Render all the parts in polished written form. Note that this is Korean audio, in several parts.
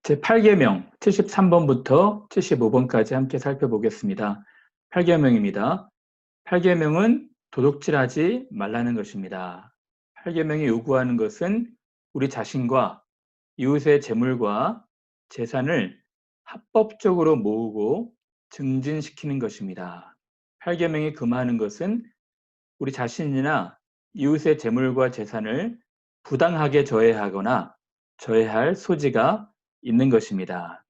제8계명 73번부터 75번까지 함께 살펴보겠습니다. 8계명입니다. 8계명은 도둑질하지 말라는 것입니다. 8계명이 요구하는 것은 우리 자신과 이웃의 재물과 재산을 합법적으로 모으고 증진시키는 것입니다. 8계명이 금하는 것은 우리 자신이나 이웃의 재물과 재산을 부당하게 저해하거나 저해할 소지가 있는 것입니다.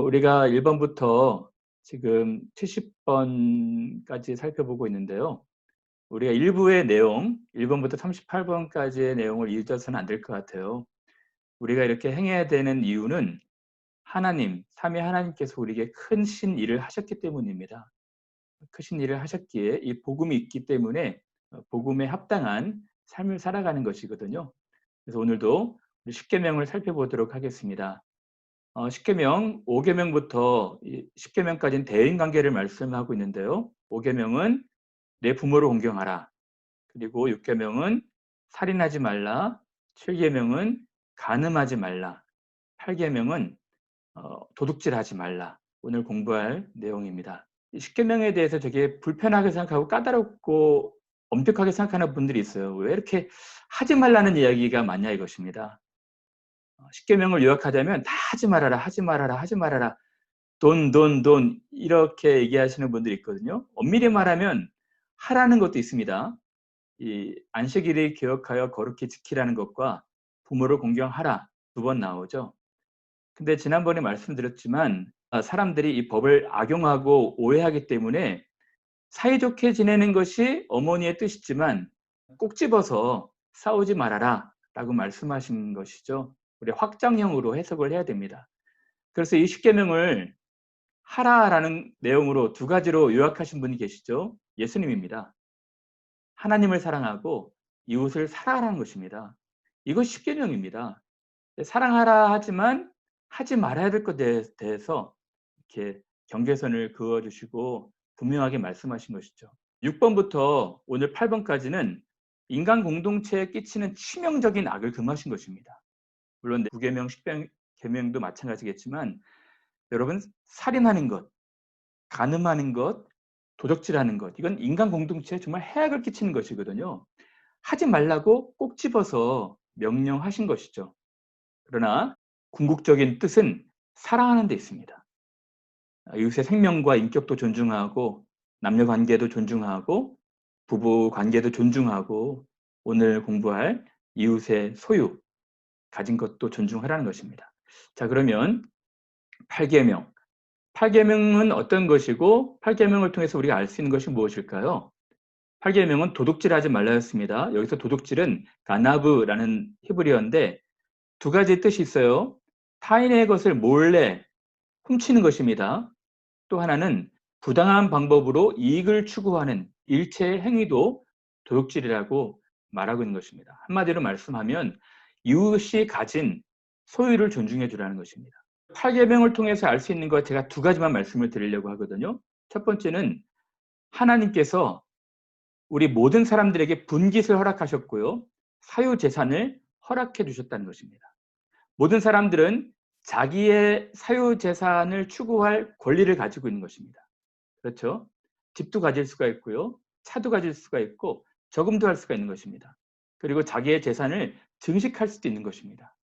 우리가 1번부터 지금 70번까지 살펴보고 있는데요. 우리가 일부의 내용, 1번부터 38번까지의 내용을 읽어서는 안 될 것 같아요. 우리가 이렇게 행해야 되는 이유는 하나님, 삼위 하나님께서 우리에게 크신 일을 하셨기 때문입니다. 크신 일을 하셨기에 이 복음이 있기 때문에 복음에 합당한 삶을 살아가는 것이거든요. 그래서 오늘도 10계명을 살펴보도록 하겠습니다. 10계명, 5계명부터 10계명까지는 대인관계를 말씀하고 있는데요. 5계명은 내 부모를 공경하라. 그리고 6계명은 살인하지 말라. 7계명은 간음하지 말라. 8계명은 도둑질하지 말라. 오늘 공부할 내용입니다. 10계명에 대해서 되게 불편하게 생각하고 까다롭고 엄격하게 생각하는 분들이 있어요. 왜 이렇게 하지 말라는 이야기가 많냐 이것입니다. 10계명을 요약하자면 다 하지 말아라, 하지 말아라, 하지 말아라. 돈 이렇게 얘기하시는 분들이 있거든요. 엄밀히 말하면 하라는 것도 있습니다. 이 안식일을 기억하여 거룩히 지키라는 것과 부모를 공경하라 2번 나오죠. 근데 지난번에 말씀드렸지만 사람들이 이 법을 악용하고 오해하기 때문에 사이좋게 지내는 것이 어머니의 뜻이지만 꼭 집어서 싸우지 말아라 라고 말씀하신 것이죠. 우리 확장형으로 해석을 해야 됩니다. 그래서 이 10계명을 하라라는 내용으로 2가지로 요약하신 분이 계시죠. 예수님입니다. 하나님을 사랑하고 이웃을 사랑하라는 것입니다. 이것이 10계명입니다. 사랑하라 하지만 하지 말아야 될 것에 대해서 이렇게 경계선을 그어주시고 분명하게 말씀하신 것이죠. 6번부터 오늘 8번까지는 인간 공동체에 끼치는 치명적인 악을 금하신 것입니다. 물론 9계명, 10계명도 마찬가지겠지만 여러분 살인하는 것, 간음하는 것, 도적질하는 것 이건 인간 공동체에 정말 해악을 끼치는 것이거든요. 하지 말라고 꼭 집어서 명령하신 것이죠. 그러나 궁극적인 뜻은 사랑하는 데 있습니다. 이웃의 생명과 인격도 존중하고 남녀 관계도 존중하고 부부 관계도 존중하고 오늘 공부할 이웃의 소유, 가진 것도 존중하라는 것입니다. 자, 그러면 8계명. 8계명은 어떤 것이고 8계명을 통해서 우리가 알 수 있는 것이 무엇일까요? 8계명은 도둑질하지 말라였습니다. 여기서 도둑질은 가나브라는 히브리어인데 2가지 뜻이 있어요. 타인의 것을 몰래 훔치는 것입니다. 또 하나는 부당한 방법으로 이익을 추구하는 일체의 행위도 도둑질이라고 말하고 있는 것입니다. 한마디로 말씀하면 이웃이 가진 소유를 존중해 주라는 것입니다. 8계명을 통해서 알 수 있는 것 제가 2가지만 말씀을 드리려고 하거든요. 첫 번째는 하나님께서 우리 모든 사람들에게 분깃을 허락하셨고요. 사유재산을 허락해 주셨다는 것입니다. 모든 사람들은 자기의 사유재산을 추구할 권리를 가지고 있는 것입니다. 그렇죠? 집도 가질 수가 있고요. 차도 가질 수가 있고 저금도 할 수가 있는 것입니다. 그리고 자기의 재산을 증식할 수도 있는 것입니다.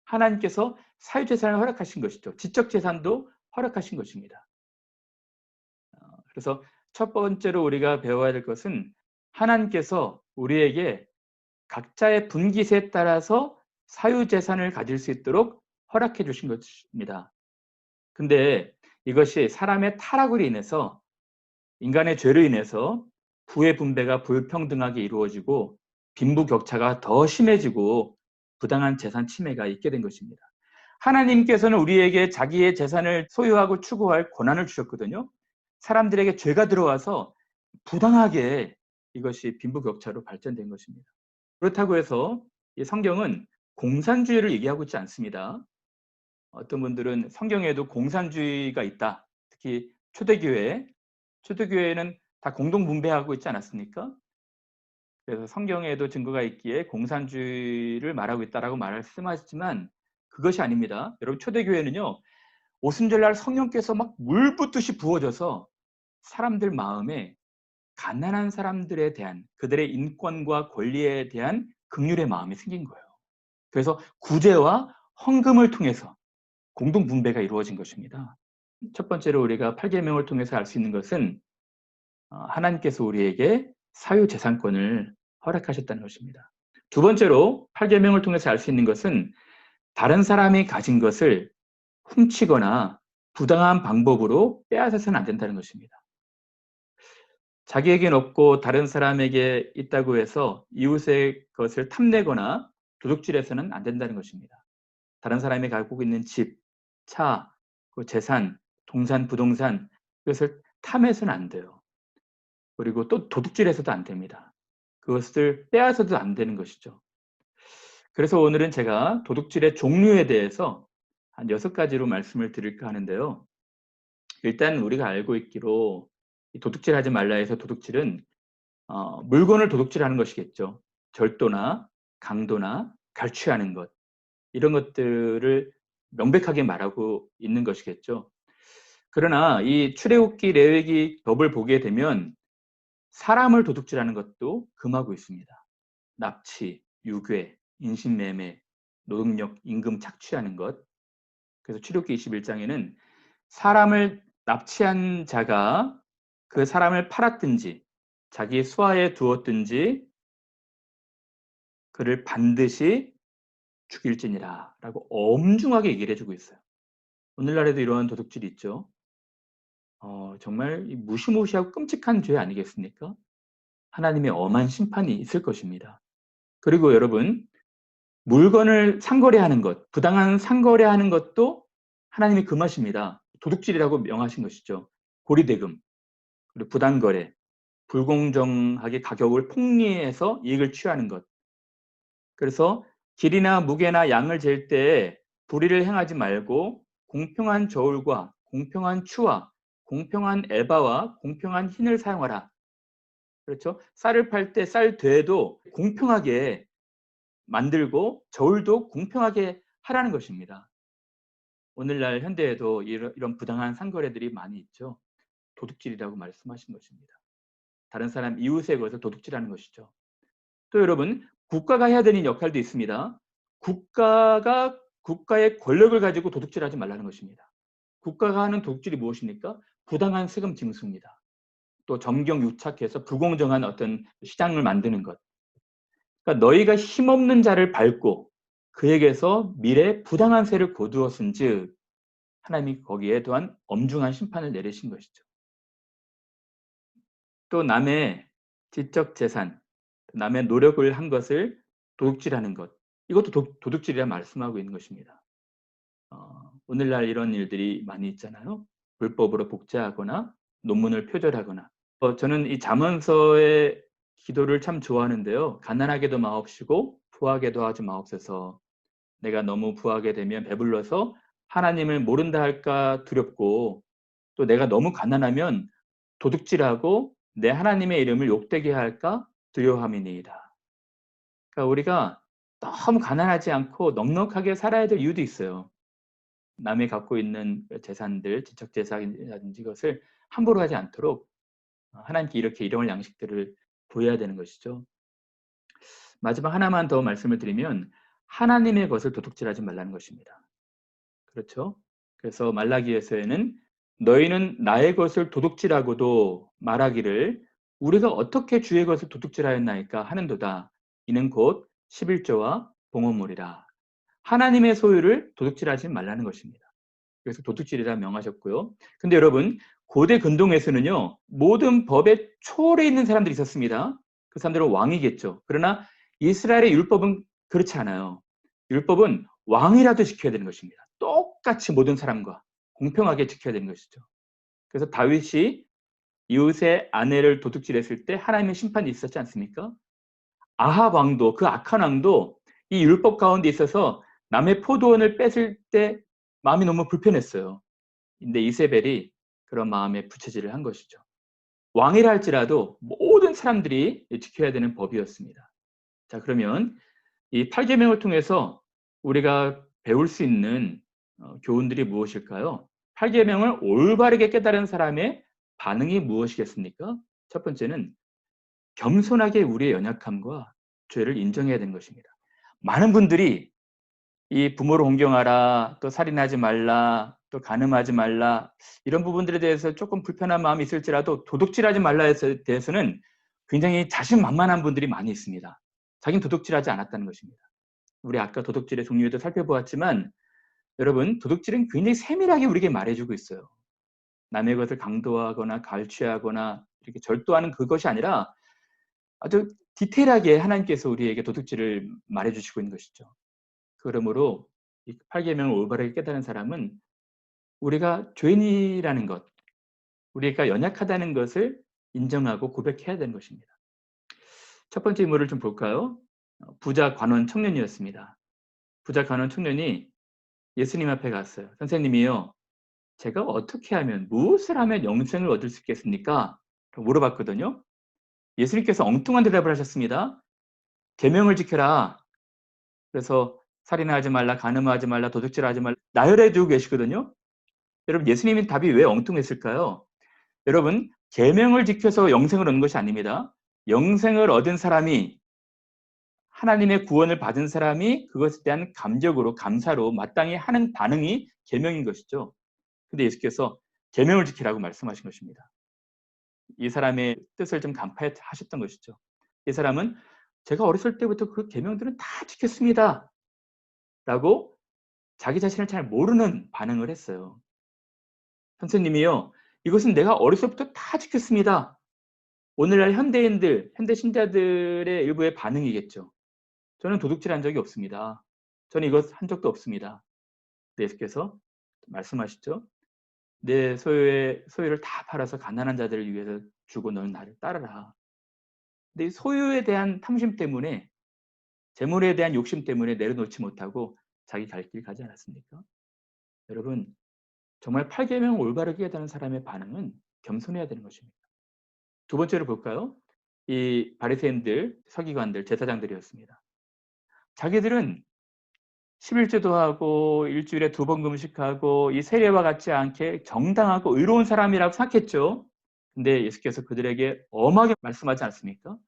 하나님께서 사유재산을 허락하신 것이죠. 지적재산도 허락하신 것입니다. 그래서 첫 번째로 우리가 배워야 될 것은 하나님께서 우리에게 각자의 분깃에 따라서 사유재산을 가질 수 있도록 허락해 주신 것입니다. 근데 이것이 사람의 타락으로 인해서 인간의 죄로 인해서 부의 분배가 불평등하게 이루어지고 빈부격차가 더 심해지고 부당한 재산 침해가 있게 된 것입니다. 하나님께서는 우리에게 자기의 재산을 소유하고 추구할 권한을 주셨거든요. 사람들에게 죄가 들어와서 부당하게 이것이 빈부격차로 발전된 것입니다. 그렇다고 해서 이 성경은 공산주의를 얘기하고 있지 않습니다. 어떤 분들은 성경에도 공산주의가 있다. 특히 초대교회에는 다 공동분배하고 있지 않았습니까? 그래서 성경에도 증거가 있기에 공산주의를 말하고 있다라고 말씀하시지만 그것이 아닙니다. 여러분, 초대교회는요, 오순절날 성령께서 막 물 붓듯이 부어져서 사람들 마음에 가난한 사람들에 대한, 그들의 인권과 권리에 대한 긍휼의 마음이 생긴 거예요. 그래서 구제와 헌금을 통해서 공동 분배가 이루어진 것입니다. 첫 번째로 우리가 8계명을 통해서 알 수 있는 것은 하나님께서 우리에게 사유재산권을 허락하셨다는 것입니다. 두 번째로 8계명을 통해서 알 수 있는 것은 다른 사람이 가진 것을 훔치거나 부당한 방법으로 빼앗아서는 안 된다는 것입니다. 자기에겐 없고 다른 사람에게 있다고 해서 이웃의 것을 탐내거나 도둑질해서는 안 된다는 것입니다. 다른 사람이 갖고 있는 집, 차, 재산, 동산, 부동산, 그것을 탐해서는 안 돼요. 그리고 또 도둑질해서도 안 됩니다. 그것을 빼앗아도 안 되는 것이죠. 그래서 오늘은 제가 도둑질의 종류에 대해서 한 6가지로 말씀을 드릴까 하는데요. 일단 우리가 알고 있기로 도둑질하지 말라 해서 도둑질은 물건을 도둑질하는 것이겠죠. 절도나 강도나 갈취하는 것, 이런 것들을 명백하게 말하고 있는 것이겠죠. 그러나 이 출애굽기, 레위기 법을 보게 되면 사람을 도둑질하는 것도 금하고 있습니다. 납치, 유괴, 인신매매, 노동력, 임금 착취하는 것. 그래서 출애굽기 21장에는 사람을 납치한 자가 그 사람을 팔았든지 자기 수하에 두었든지 그를 반드시 죽일지니라 라고 엄중하게 얘기를 해주고 있어요. 오늘날에도 이러한 도둑질이 있죠. 정말 무시무시하고 끔찍한 죄 아니겠습니까? 하나님의 엄한 심판이 있을 것입니다. 그리고 여러분, 물건을 상거래하는 것, 부당한 상거래하는 것도 하나님이 금하십니다. 도둑질이라고 명하신 것이죠. 고리대금, 그리고 부당거래, 불공정하게 가격을 폭리해서 이익을 취하는 것. 그래서 길이나 무게나 양을 잴 때 불의를 행하지 말고 공평한 저울과 공평한 추와 공평한 에바와 공평한 흰을 사용하라. 그렇죠? 쌀을 팔 때 쌀 되도 공평하게 만들고 저울도 공평하게 하라는 것입니다. 오늘날 현대에도 이런 부당한 상거래들이 많이 있죠. 도둑질이라고 말씀하신 것입니다. 다른 사람 이웃의 것을 도둑질하는 것이죠. 또 여러분, 국가가 해야 되는 역할도 있습니다. 국가가 국가의 권력을 가지고 도둑질하지 말라는 것입니다. 국가가 하는 도둑질이 무엇입니까? 부당한 세금 징수입니다. 또 점경 유착해서 불공정한 어떤 시장을 만드는 것. 그러니까 너희가 힘없는 자를 밟고 그에게서 미래에 부당한 세를 거두었은즉 하나님이 거기에 또한 엄중한 심판을 내리신 것이죠. 또 남의 지적 재산, 남의 노력을 한 것을 도둑질하는 것, 이것도 도둑질이라 말씀하고 있는 것입니다. 오늘날 이런 일들이 많이 있잖아요. 불법으로 복제하거나 논문을 표절하거나. 저는 이 잠언서의 기도를 참 좋아하는데요. 가난하게도 마옵시고 부하게도 하지 마옵소서. 내가 너무 부하게 되면 배불러서 하나님을 모른다 할까 두렵고, 또 내가 너무 가난하면 도둑질하고 내 하나님의 이름을 욕되게 할까 두려워함이니이다. 그러니까 우리가 너무 가난하지 않고 넉넉하게 살아야 될 이유도 있어요. 남이 갖고 있는 재산들, 지적 재산이라든지 이것을 함부로 하지 않도록 하나님께 이렇게 일용할 양식들을 보여야 되는 것이죠. 마지막 하나만 더 말씀을 드리면 하나님의 것을 도둑질하지 말라는 것입니다. 그렇죠? 그래서 말라기에서는 너희는 나의 것을 도둑질하고도 말하기를 우리가 어떻게 주의 것을 도둑질하였나이까 하는도다. 이는 곧 11조와 봉헌물이라. 하나님의 소유를 도둑질하지 말라는 것입니다. 그래서 도둑질이라 명하셨고요. 근데 여러분, 고대 근동에서는요, 모든 법의 초월에 있는 사람들이 있었습니다. 그 사람들은 왕이겠죠. 그러나 이스라엘의 율법은 그렇지 않아요. 율법은 왕이라도 지켜야 되는 것입니다. 똑같이 모든 사람과 공평하게 지켜야 되는 것이죠. 그래서 다윗이 이웃의 아내를 도둑질했을 때 하나님의 심판이 있었지 않습니까? 아합 왕도, 그 악한 왕도 이 율법 가운데 있어서 남의 포도원을 뺏을 때 마음이 너무 불편했어요. 근데 이세벨이 그런 마음에 부채질을 한 것이죠. 왕이라 할지라도 모든 사람들이 지켜야 되는 법이었습니다. 자, 그러면 이 8계명을 통해서 우리가 배울 수 있는 교훈들이 무엇일까요? 8계명을 올바르게 깨달은 사람의 반응이 무엇이겠습니까? 첫 번째는 겸손하게 우리의 연약함과 죄를 인정해야 되는 것입니다. 많은 분들이 이 부모를 존경하라, 또 살인하지 말라, 또 간음하지 말라, 이런 부분들에 대해서 조금 불편한 마음이 있을지라도 도둑질하지 말라에 대해서는 굉장히 자신만만한 분들이 많이 있습니다. 자기는 도둑질하지 않았다는 것입니다. 우리 아까 도둑질의 종류도 살펴보았지만 여러분, 도둑질은 굉장히 세밀하게 우리에게 말해주고 있어요. 남의 것을 강도하거나 갈취하거나 이렇게 절도하는 그것이 아니라 아주 디테일하게 하나님께서 우리에게 도둑질을 말해주시고 있는 것이죠. 그러므로 이 8계명을 올바르게 깨달은 사람은 우리가 죄인이라는 것, 우리가 연약하다는 것을 인정하고 고백해야 되는 것입니다. 첫 번째 인물을 좀 볼까요? 부자 관원 청년이었습니다. 부자 관원 청년이 예수님 앞에 갔어요. 선생님이요, 제가 어떻게 하면, 무엇을 하면 영생을 얻을 수 있겠습니까? 물어봤거든요. 예수님께서 엉뚱한 대답을 하셨습니다. 계명을 지켜라. 그래서 살인하지 말라, 간음하지 말라, 도둑질하지 말라 나열해 두고 계시거든요. 여러분, 예수님의 답이 왜 엉뚱했을까요? 여러분, 계명을 지켜서 영생을 얻는 것이 아닙니다. 영생을 얻은 사람이, 하나님의 구원을 받은 사람이 그것에 대한 감격으로, 감사로 마땅히 하는 반응이 계명인 것이죠. 근데 예수께서 계명을 지키라고 말씀하신 것입니다. 이 사람의 뜻을 좀 간파하셨던 것이죠. 이 사람은 제가 어렸을 때부터 그 계명들은 다 지켰습니다. 라고 자기 자신을 잘 모르는 반응을 했어요. 선생님이요, 이것은 내가 어렸을 때부터 다 지켰습니다. 오늘날 현대인들, 현대 신자들의 일부의 반응이겠죠. 저는 도둑질한 적이 없습니다. 저는 이것 한 적도 없습니다. 예수께서 말씀하시죠. 내 소유를 다 팔아서 가난한 자들을 위해서 주고 너는 나를 따르라. 근데 소유에 대한 탐심 때문에, 재물에 대한 욕심 때문에 내려놓지 못하고 자기 갈 길 가지 않았습니까? 여러분, 정말 8계명을 올바르게 깨달은 사람의 반응은 겸손해야 되는 것입니다. 두 번째로 볼까요? 이 바리새인들, 서기관들, 제사장들이었습니다. 자기들은 11조도 하고 일주일에 2번 금식하고 이 세례와 같지 않게 정당하고 의로운 사람이라고 생각했죠. 근데 예수께서 그들에게 엄하게 말씀하지 않습니까?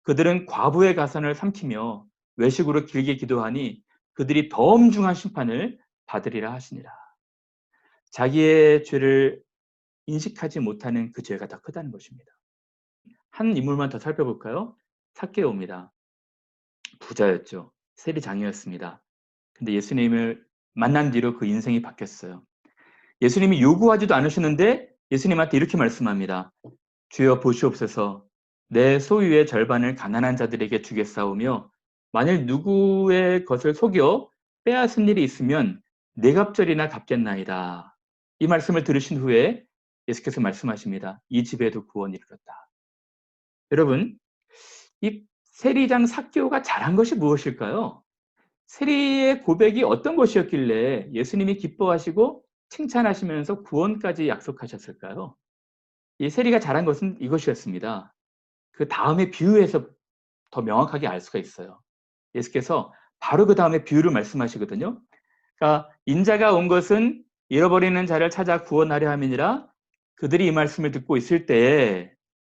그들은 과부의 가산을 삼키며 외식으로 길게 기도하니 그들이 더 엄중한 심판을 받으리라 하시니라. 자기의 죄를 인식하지 못하는 그 죄가 더 크다는 것입니다. 한 인물만 더 살펴볼까요? 삭개오입니다. 부자였죠. 세리장이었습니다. 근데 예수님을 만난 뒤로 그 인생이 바뀌었어요. 예수님이 요구하지도 않으셨는데 예수님한테 이렇게 말씀합니다. 주여 보시옵소서, 내 소유의 절반을 가난한 자들에게 주겠사오며 만일 누구의 것을 속여 빼앗은 일이 있으면 네 갑절이나 갚겠나이다. 이 말씀을 들으신 후에 예수께서 말씀하십니다. 이 집에도 구원이 이르렀다. 여러분, 이 세리장 삭개오가 잘한 것이 무엇일까요? 세리의 고백이 어떤 것이었길래 예수님이 기뻐하시고 칭찬하시면서 구원까지 약속하셨을까요? 이 세리가 잘한 것은 이것이었습니다. 그 다음에 비유에서 더 명확하게 알 수가 있어요. 예수께서 바로 그 다음에 비유를 말씀하시거든요. 그러니까 인자가 온 것은 잃어버리는 자를 찾아 구원하려 함이니라. 그들이 이 말씀을 듣고 있을 때에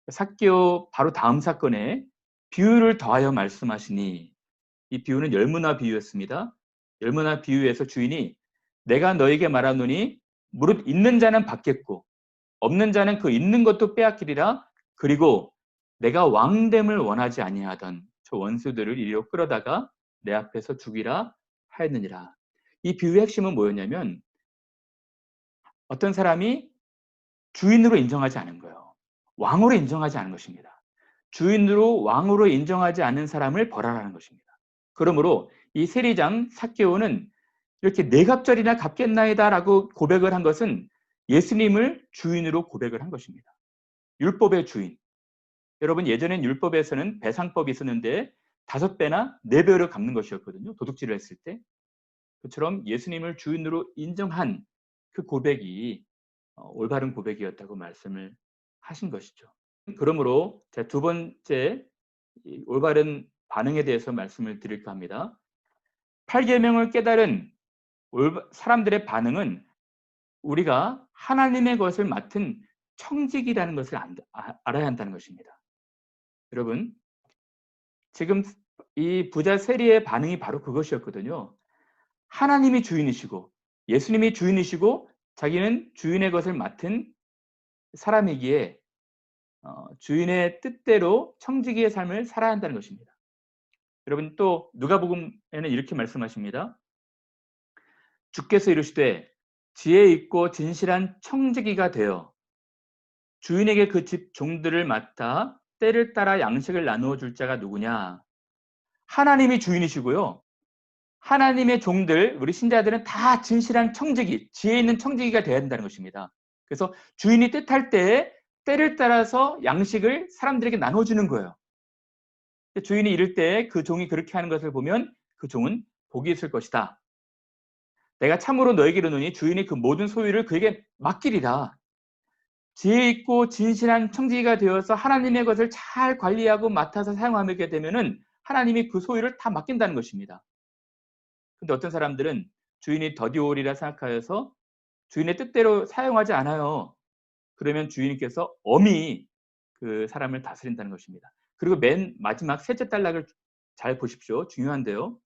삭개오 바로 다음 사건에 비유를 더하여 말씀하시니, 이 비유는 열무나 비유였습니다. 열무나 비유에서 주인이 내가 너에게 말하노니 무릇 있는 자는 받겠고 없는 자는 그 있는 것도 빼앗기리라. 그리고 내가 왕됨을 원하지 아니하던 저 원수들을 이리로 끌어다가 내 앞에서 죽이라 하였느니라. 이 비유의 핵심은 뭐였냐면 어떤 사람이 주인으로 인정하지 않은 거예요. 왕으로 인정하지 않은 것입니다. 주인으로 왕으로 인정하지 않는 사람을 벌하라는 것입니다. 그러므로 이 세리장 삭개오는 이렇게 네 갑절이나 갚겠나이다라고 고백을 한 것은 예수님을 주인으로 고백을 한 것입니다. 율법의 주인. 여러분, 예전엔 율법에서는 배상법이 있었는데 5배나 4배로 갚는 것이었거든요. 도둑질을 했을 때. 그처럼 예수님을 주인으로 인정한 그 고백이 올바른 고백이었다고 말씀을 하신 것이죠. 그러므로 제 두 번째 올바른 반응에 대해서 말씀을 드릴까 합니다. 8계명을 깨달은 사람들의 반응은 우리가 하나님의 것을 맡은 청직이라는 것을 알아야 한다는 것입니다. 여러분, 지금 이 부자 세리의 반응이 바로 그것이었거든요. 하나님이 주인이시고 예수님이 주인이시고 자기는 주인의 것을 맡은 사람이기에 주인의 뜻대로 청지기의 삶을 살아야 한다는 것입니다. 여러분, 또 누가복음에는 이렇게 말씀하십니다. 주께서 이르시되 지혜 있고 진실한 청지기가 되어 주인에게 그 집 종들을 맡아 때를 따라 양식을 나누어 줄 자가 누구냐. 하나님이 주인이시고요. 하나님의 종들, 우리 신자들은 다 진실한 청지기, 지혜 있는 청지기가 되어야 한다는 것입니다. 그래서 주인이 뜻할 때에 때를 따라서 양식을 사람들에게 나눠주는 거예요. 주인이 이럴 때 그 종이 그렇게 하는 것을 보면 그 종은 복이 있을 것이다. 내가 참으로 너에게 이르노니 주인이 그 모든 소유를 그에게 맡기리라. 지혜 있고 진실한 청지기가 되어서 하나님의 것을 잘 관리하고 맡아서 사용하게 되면은 하나님이 그 소유를 다 맡긴다는 것입니다. 근데 어떤 사람들은 주인이 더디오리라 생각하여서 주인의 뜻대로 사용하지 않아요. 그러면 주인께서 엄히 그 사람을 다스린다는 것입니다. 그리고 맨 마지막 셋째 단락을 잘 보십시오. 중요한데요.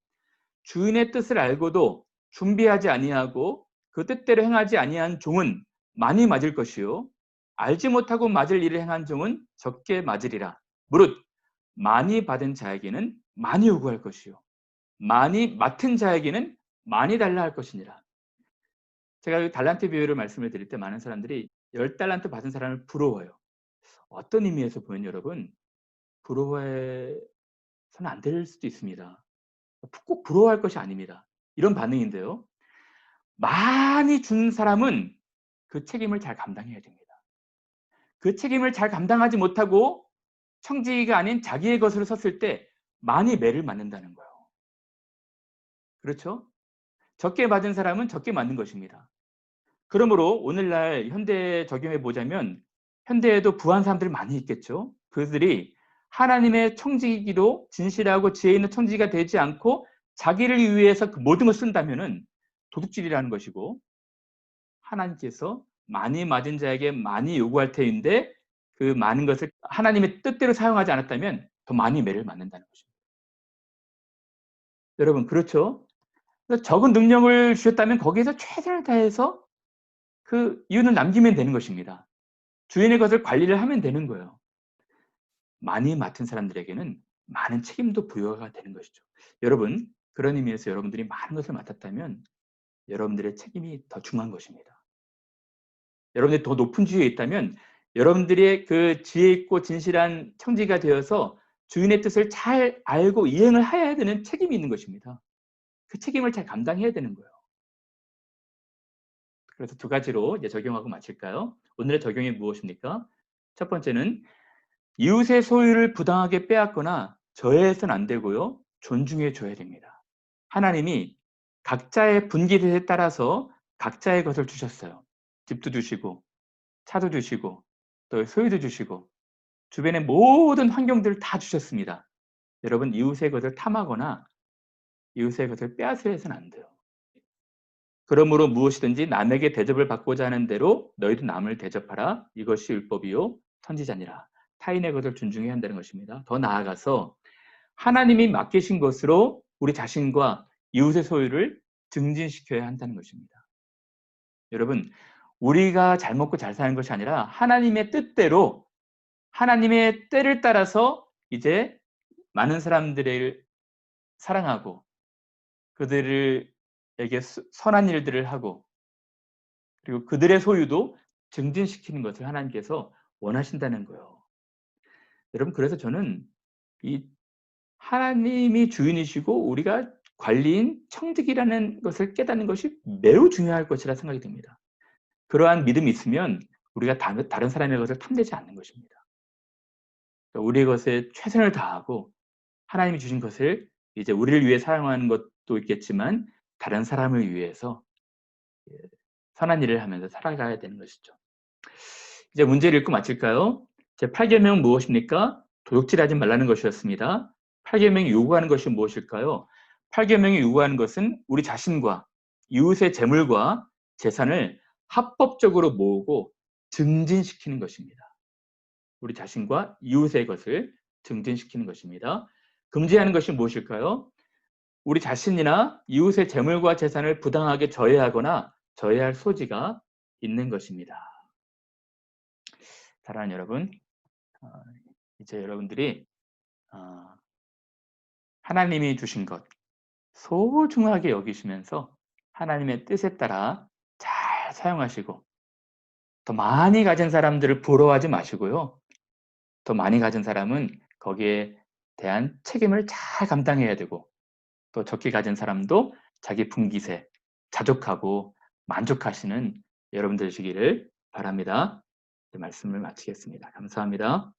주인의 뜻을 알고도 준비하지 아니하고 그 뜻대로 행하지 아니한 종은 많이 맞을 것이요. 알지 못하고 맞을 일을 행한 종은 적게 맞으리라. 무릇 많이 받은 자에게는 많이 요구할 것이요. 많이 맡은 자에게는 많이 달라 할 것이니라. 제가 달란트 비유를 말씀을 드릴 때 많은 사람들이 10달란트 받은 사람을 부러워해요. 어떤 의미에서 보면 여러분, 부러워해서는 안 될 수도 있습니다. 꼭 부러워할 것이 아닙니다. 이런 반응인데요. 많이 준 사람은 그 책임을 잘 감당해야 됩니다. 그 책임을 잘 감당하지 못하고 청지기가 아닌 자기의 것으로 섰을 때 많이 매를 맞는다는 거예요. 그렇죠? 적게 받은 사람은 적게 맞는 것입니다. 그러므로 오늘날 현대에 적용해 보자면 현대에도 부한 사람들이 많이 있겠죠. 그들이 하나님의 청지기로 진실하고 지혜 있는 청지기가 되지 않고 자기를 위해서 그 모든 것을 쓴다면은 도둑질이라는 것이고, 하나님께서 많이 맞은 자에게 많이 요구할 터인데 그 많은 것을 하나님의 뜻대로 사용하지 않았다면 더 많이 매를 맞는다는 것입니다. 여러분, 그렇죠? 적은 능력을 주셨다면 거기에서 최선을 다해서 그 이윤을 남기면 되는 것입니다. 주인의 것을 관리를 하면 되는 거예요. 많이 맡은 사람들에게는 많은 책임도 부여가 되는 것이죠. 여러분, 그런 의미에서 여러분들이 많은 것을 맡았다면 여러분들의 책임이 더 중요한 것입니다. 여러분들이 더 높은 지위에 있다면 여러분들의 그 지혜 있고 진실한 청지가 되어서 주인의 뜻을 잘 알고 이행을 해야 되는 책임이 있는 것입니다. 그 책임을 잘 감당해야 되는 거예요. 그래서 두 가지로 이제 적용하고 마칠까요? 오늘의 적용이 무엇입니까? 첫 번째는 이웃의 소유를 부당하게 빼앗거나 저해해서는 안 되고요. 존중해 줘야 됩니다. 하나님이 각자의 분기에 따라서 각자의 것을 주셨어요. 집도 주시고 차도 주시고 또 소유도 주시고 주변의 모든 환경들을 다 주셨습니다. 여러분, 이웃의 것을 탐하거나 이웃의 것을 빼앗으려 해서는 안 돼요. 그러므로 무엇이든지 남에게 대접을 받고자 하는 대로 너희도 남을 대접하라. 이것이 율법이요 선지자니라. 타인의 것을 존중해야 한다는 것입니다. 더 나아가서 하나님이 맡기신 것으로 우리 자신과 이웃의 소유를 증진시켜야 한다는 것입니다. 여러분, 우리가 잘 먹고 잘 사는 것이 아니라 하나님의 뜻대로 하나님의 때를 따라서 이제 많은 사람들을 사랑하고 그들에게 선한 일들을 하고 그리고 그들의 소유도 증진시키는 것을 하나님께서 원하신다는 거예요. 여러분, 그래서 저는 이 하나님이 주인이시고 우리가 관리인 청직이라는 것을 깨닫는 것이 매우 중요할 것이라 생각이 듭니다. 그러한 믿음이 있으면 우리가 다른 사람의 것을 탐내지 않는 것입니다. 우리의 것에 최선을 다하고 하나님이 주신 것을 이제 우리를 위해 사용하는 것도 있겠지만 다른 사람을 위해서 선한 일을 하면서 살아가야 되는 것이죠. 이제 문제를 읽고 마칠까요? 제 8계명은 무엇입니까? 도둑질하지 말라는 것이었습니다. 8계명이 요구하는 것이 무엇일까요? 8계명이 요구하는 것은 우리 자신과 이웃의 재물과 재산을 합법적으로 모으고 증진시키는 것입니다. 우리 자신과 이웃의 것을 증진시키는 것입니다. 금지하는 것이 무엇일까요? 우리 자신이나 이웃의 재물과 재산을 부당하게 저해하거나 저해할 소지가 있는 것입니다. 사랑하는 여러분, 이제 여러분들이 하나님이 주신 것 소중하게 여기시면서 하나님의 뜻에 따라 잘 사용하시고, 더 많이 가진 사람들을 부러워하지 마시고요. 더 많이 가진 사람은 거기에 대한 책임을 잘 감당해야 되고, 또 적게 가진 사람도 자기 분깃에 자족하고 만족하시는 여러분들 되시기를 바랍니다. 말씀을 마치겠습니다. 감사합니다.